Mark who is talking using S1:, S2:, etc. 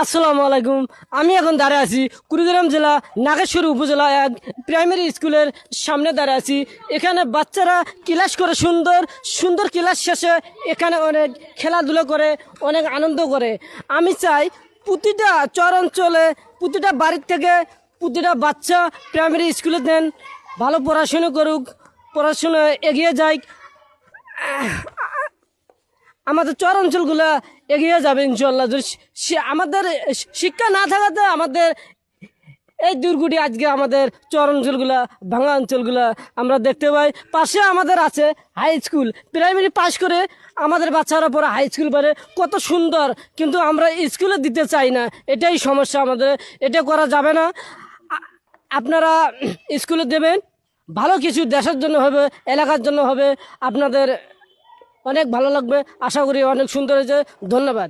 S1: আসসালামু আলাইকুম। আমি এখন দাঁড়িয়ে আছি কুড়িগ্রাম জেলা নাগেশ্বরী উপজেলা এক প্রাইমারি স্কুলের সামনে দাঁড়িয়ে আছি। এখানে বাচ্চারা ক্লাস করে সুন্দর সুন্দর ক্লাস শেষে এখানে অনেক খেলাধুলো করে, অনেক আনন্দ করে। আমি চাই প্রতিটা চর অঞ্চলে, প্রতিটা বাড়ির থেকে প্রতিটা বাচ্চা প্রাইমারি স্কুলে দেন, ভালো পড়াশুনো করুক, পড়াশুনো এগিয়ে যায়। আমাদের চর অঞ্চলগুলো এগিয়ে যাবে ইনশাল্লাহ। যদি আমাদের শিক্ষা না থাকাতে আমাদের এই দুর্গটি আজকে আমাদের চর অঞ্চলগুলা, ভাঙা অঞ্চলগুলা আমরা দেখতে পাই। পাশে আমাদের আছে হাই স্কুল, প্রাইমারি পাস করে আমাদের বাচ্চারা পরে হাই স্কুল পড়ে, কত সুন্দর। কিন্তু আমরা স্কুলে দিতে চাই না, এটাই সমস্যা আমাদের। এটা করা যাবে না। আপনারা স্কুলে দেবেন, ভালো কিছু দেশের জন্য হবে, এলাকার জন্য হবে। আপনাদের অনেক ভালো লাগবে, আশা করি অনেক সুন্দর হয়েছে। ধন্যবাদ।